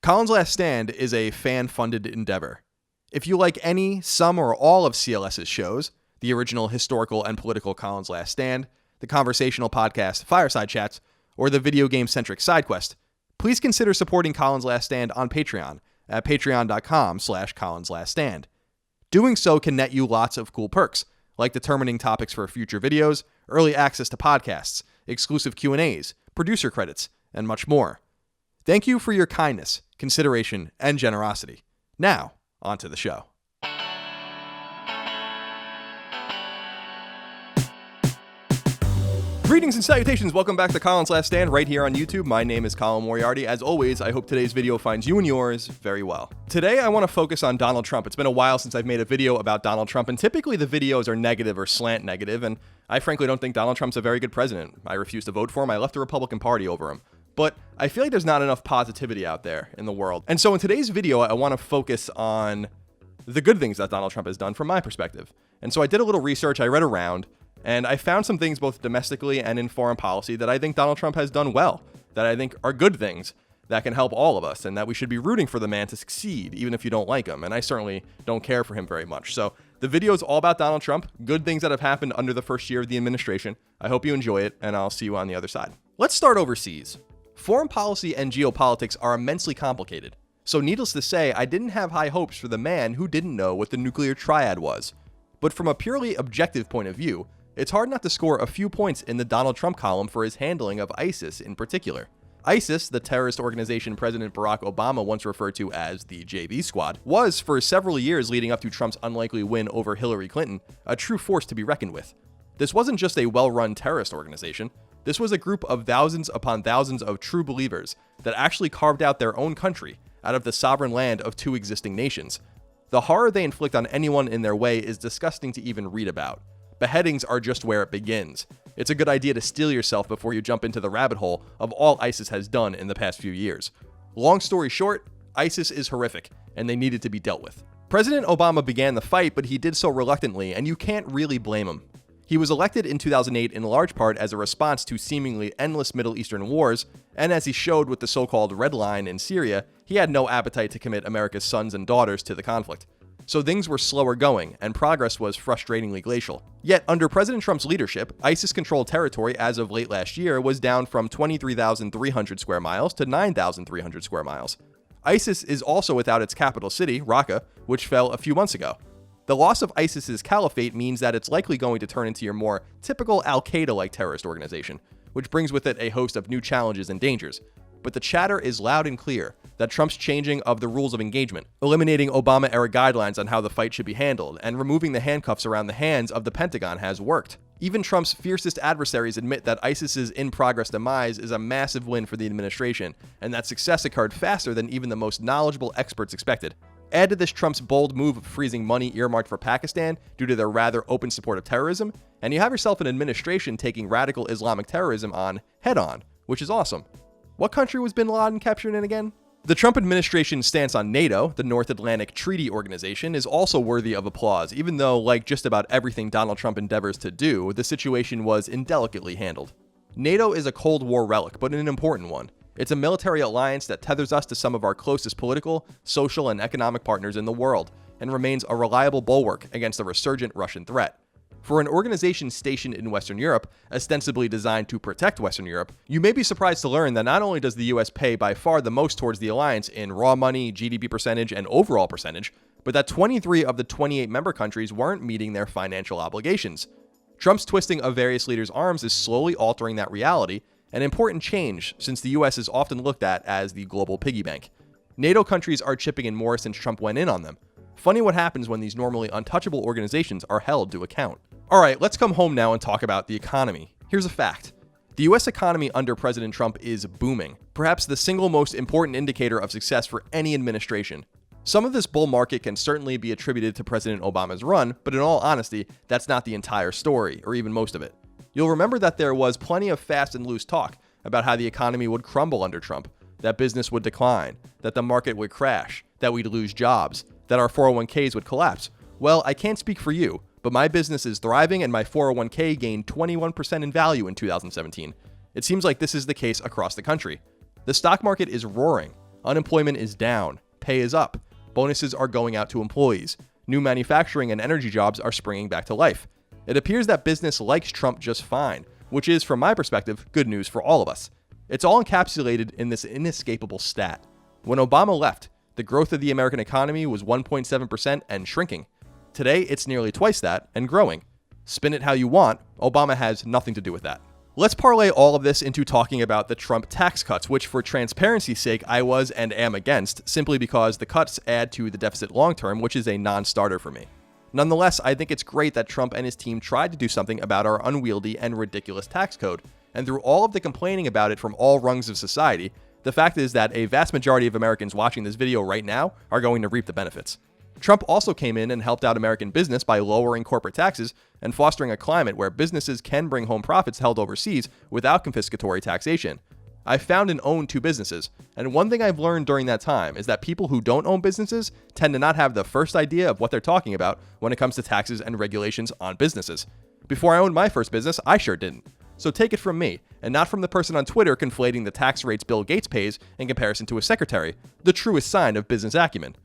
Colin's Last Stand is a fan-funded endeavor. If you like any, some, or all of CLS's shows, the original historical and political Colin's Last Stand, the conversational podcast Fireside Chats, or the video game-centric SideQuest, please consider supporting Colin's Last Stand on Patreon at patreon.com/ColinsLastStand. Doing so can net you lots of cool perks, like determining topics for future videos, early access to podcasts, exclusive Q&As, producer credits, and much more. Thank you for your kindness, consideration, and generosity. Now, on to the show. Greetings and salutations. Welcome back to Colin's Last Stand right here on YouTube. My name is Colin Moriarty. As always, I hope today's video finds you and yours very well. Today, I want to focus on Donald Trump. It's been a while since I've made a video about Donald Trump, and typically the videos are negative or slant negative, and I frankly don't think Donald Trump's a very good president. I refuse to vote for him. I left the Republican Party over him. But I feel like there's not enough positivity out there in the world. And so in today's video, I want to focus on the good things that Donald Trump has done from my perspective. And so I did a little research, I read around, and I found some things both domestically and in foreign policy that I think Donald Trump has done well, that I think are good things that can help all of us, and that we should be rooting for the man to succeed, even if you don't like him. And I certainly don't care for him very much. So the video is all about Donald Trump, good things that have happened under the first year of the administration. I hope you enjoy it, and I'll see you on the other side. Let's start overseas. Foreign policy and geopolitics are immensely complicated. So needless to say, I didn't have high hopes for the man who didn't know what the nuclear triad was. But from a purely objective point of view, it's hard not to score a few points in the Donald Trump column for his handling of ISIS in particular. ISIS, the terrorist organization President Barack Obama once referred to as the JV Squad, was, for several years leading up to Trump's unlikely win over Hillary Clinton, a true force to be reckoned with. This wasn't just a well-run terrorist organization. This was a group of thousands upon thousands of true believers that actually carved out their own country out of the sovereign land of two existing nations. The horror they inflict on anyone in their way is disgusting to even read about. Beheadings are just where it begins. It's a good idea to steel yourself before you jump into the rabbit hole of all ISIS has done in the past few years. Long story short, ISIS is horrific, and they needed to be dealt with. President Obama began the fight, but he did so reluctantly, and you can't really blame him. He was elected in 2008 in large part as a response to seemingly endless Middle Eastern wars, and as he showed with the so-called Red Line in Syria, he had no appetite to commit America's sons and daughters to the conflict. So things were slower going, and progress was frustratingly glacial. Yet, under President Trump's leadership, ISIS-controlled territory as of late last year was down from 23,300 square miles to 9,300 square miles. ISIS is also without its capital city, Raqqa, which fell a few months ago. The loss of ISIS's caliphate means that it's likely going to turn into your more typical Al-Qaeda-like terrorist organization, which brings with it a host of new challenges and dangers. But the chatter is loud and clear that Trump's changing of the rules of engagement, eliminating Obama-era guidelines on how the fight should be handled, and removing the handcuffs around the hands of the Pentagon has worked. Even Trump's fiercest adversaries admit that ISIS's in-progress demise is a massive win for the administration, and that success occurred faster than even the most knowledgeable experts expected. Add to this Trump's bold move of freezing money earmarked for Pakistan due to their rather open support of terrorism, and you have yourself an administration taking radical Islamic terrorism on head-on, which is awesome. What country was bin Laden captured in again? The Trump administration's stance on NATO, the North Atlantic Treaty Organization, is also worthy of applause, even though, like just about everything Donald Trump endeavors to do, the situation was indelicately handled. NATO is a Cold War relic, but an important one. It's a military alliance that tethers us to some of our closest political, social, and economic partners in the world, and remains a reliable bulwark against a resurgent Russian threat. For an organization stationed in Western Europe, ostensibly designed to protect Western Europe, you may be surprised to learn that not only does the US pay by far the most towards the alliance in raw money, GDP percentage, and overall percentage, but that 23 of the 28 member countries weren't meeting their financial obligations. Trump's twisting of various leaders' arms is slowly altering that reality, an important change since the US is often looked at as the global piggy bank. NATO countries are chipping in more since Trump went in on them. Funny what happens when these normally untouchable organizations are held to account. Alright, let's come home now and talk about the economy. Here's a fact. The US economy under President Trump is booming, perhaps the single most important indicator of success for any administration. Some of this bull market can certainly be attributed to President Obama's run, but in all honesty, that's not the entire story, or even most of it. You'll remember that there was plenty of fast and loose talk about how the economy would crumble under Trump, that business would decline, that the market would crash, that we'd lose jobs, that our 401ks would collapse. Well, I can't speak for you, but my business is thriving and my 401k gained 21% in value in 2017. It seems like this is the case across the country. The stock market is roaring. Unemployment is down. Pay is up. Bonuses are going out to employees. New manufacturing and energy jobs are springing back to life. It appears that business likes Trump just fine, which is, from my perspective, good news for all of us. It's all encapsulated in this inescapable stat. When Obama left, the growth of the American economy was 1.7% and shrinking. Today, it's nearly twice that and growing. Spin it how you want, Obama has nothing to do with that. Let's parlay all of this into talking about the Trump tax cuts, which for transparency's sake I was and am against, simply because the cuts add to the deficit long term, which is a non-starter for me. Nonetheless, I think it's great that Trump and his team tried to do something about our unwieldy and ridiculous tax code, and through all of the complaining about it from all rungs of society, the fact is that a vast majority of Americans watching this video right now are going to reap the benefits. Trump also came in and helped out American business by lowering corporate taxes and fostering a climate where businesses can bring home profits held overseas without confiscatory taxation. I found and own 2 businesses, and one thing I've learned during that time is that people who don't own businesses tend to not have the first idea of what they're talking about when it comes to taxes and regulations on businesses. Before I owned my first business, I sure didn't. So take it from me, and not from the person on Twitter conflating the tax rates Bill Gates pays in comparison to a secretary, the truest sign of business acumen.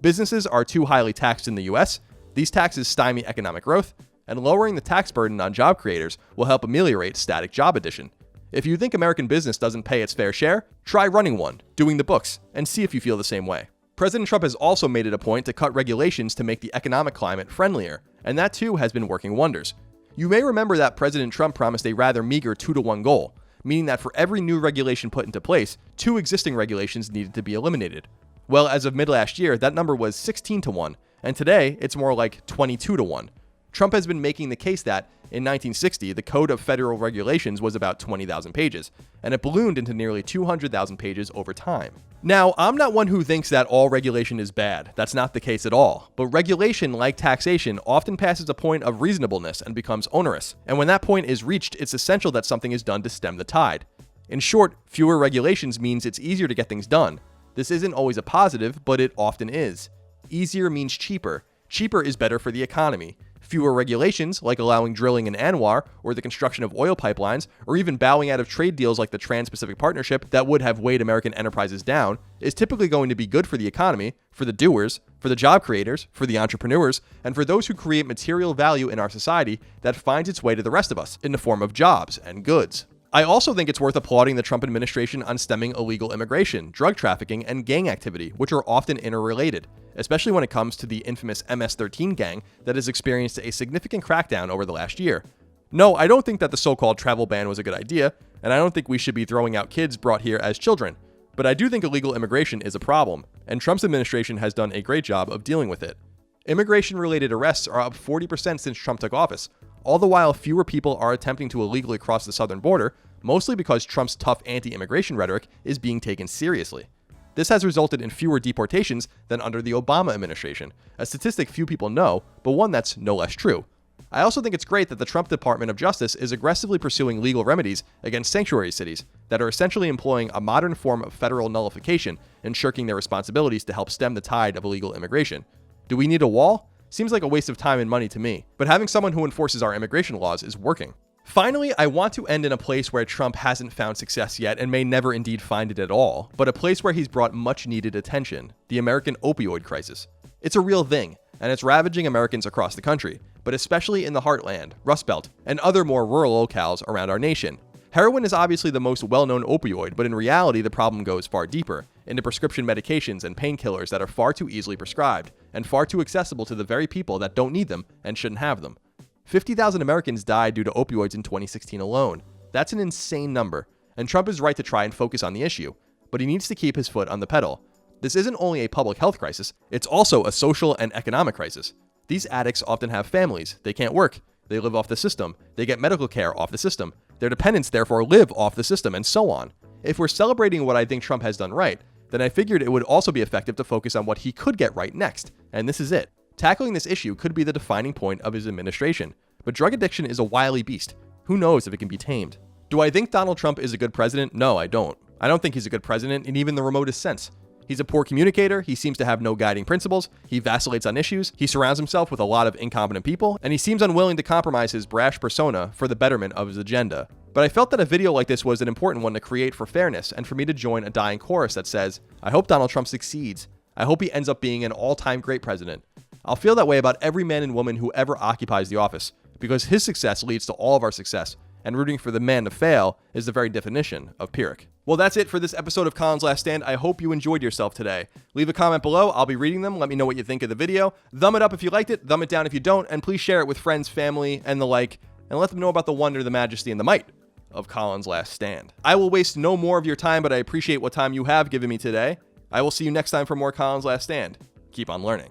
Businesses are too highly taxed in the US, these taxes stymie economic growth, and lowering the tax burden on job creators will help ameliorate static job addition. If you think American business doesn't pay its fair share, try running one, doing the books, and see if you feel the same way. President Trump has also made it a point to cut regulations to make the economic climate friendlier, and that too has been working wonders. You may remember that President Trump promised a rather meager 2-to-1 goal, meaning that for every new regulation put into place, 2 existing regulations needed to be eliminated. Well, as of mid-last year, that number was 16-to-1, and today it's more like 22-to-1. Trump has been making the case that, in 1960, the Code of Federal Regulations was about 20,000 pages, and it ballooned into nearly 200,000 pages over time. Now, I'm not one who thinks that all regulation is bad. That's not the case at all. But regulation, like taxation, often passes a point of reasonableness and becomes onerous. And when that point is reached, it's essential that something is done to stem the tide. In short, fewer regulations means it's easier to get things done. This isn't always a positive, but it often is. Easier means cheaper. Cheaper is better for the economy. Fewer regulations, like allowing drilling in Anwar, or the construction of oil pipelines, or even bowing out of trade deals like the Trans-Pacific Partnership that would have weighed American enterprises down, is typically going to be good for the economy, for the doers, for the job creators, for the entrepreneurs, and for those who create material value in our society that finds its way to the rest of us in the form of jobs and goods. I also think it's worth applauding the Trump administration on stemming illegal immigration, drug trafficking, and gang activity, which are often interrelated, especially when it comes to the infamous MS-13 gang that has experienced a significant crackdown over the last year. No, I don't think that the so-called travel ban was a good idea, and I don't think we should be throwing out kids brought here as children, but I do think illegal immigration is a problem, and Trump's administration has done a great job of dealing with it. Immigration-related arrests are up 40% since Trump took office, all the while fewer people are attempting to illegally cross the southern border, mostly because Trump's tough anti-immigration rhetoric is being taken seriously. This has resulted in fewer deportations than under the Obama administration, a statistic few people know, but one that's no less true. I also think it's great that the Trump Department of Justice is aggressively pursuing legal remedies against sanctuary cities that are essentially employing a modern form of federal nullification and shirking their responsibilities to help stem the tide of illegal immigration. Do we need a wall? Seems like a waste of time and money to me, but having someone who enforces our immigration laws is working. Finally, I want to end in a place where Trump hasn't found success yet and may never indeed find it at all, but a place where he's brought much needed attention: the American opioid crisis. It's a real thing, and it's ravaging Americans across the country, but especially in the Heartland, Rust Belt, and other more rural locales around our nation. Heroin is obviously the most well-known opioid, but in reality the problem goes far deeper, into prescription medications and painkillers that are far too easily prescribed, and far too accessible to the very people that don't need them and shouldn't have them. 50,000 Americans died due to opioids in 2016 alone. That's an insane number, and Trump is right to try and focus on the issue, but he needs to keep his foot on the pedal. This isn't only a public health crisis, it's also a social and economic crisis. These addicts often have families, they can't work, they live off the system, they get medical care off the system, their dependents therefore live off the system, and so on. If we're celebrating what I think Trump has done right, then I figured it would also be effective to focus on what he could get right next, and this is it. Tackling this issue could be the defining point of his administration, but drug addiction is a wily beast. Who knows if it can be tamed? Do I think Donald Trump is a good president? No, I don't. I don't think he's a good president in even the remotest sense. He's a poor communicator, he seems to have no guiding principles, he vacillates on issues, he surrounds himself with a lot of incompetent people, and he seems unwilling to compromise his brash persona for the betterment of his agenda. But I felt that a video like this was an important one to create for fairness and for me to join a dying chorus that says, I hope Donald Trump succeeds. I hope he ends up being an all-time great president. I'll feel that way about every man and woman who ever occupies the office, because his success leads to all of our success, and rooting for the man to fail is the very definition of Pyrrhic. Well, that's it for this episode of Colin's Last Stand. I hope you enjoyed yourself today. Leave a comment below. I'll be reading them. Let me know what you think of the video. Thumb it up if you liked it. Thumb it down if you don't. And please share it with friends, family, and the like, and let them know about the wonder, the majesty, and the might of Colin's Last Stand. I will waste no more of your time, but I appreciate what time you have given me today. I will see you next time for more Colin's Last Stand. Keep on learning.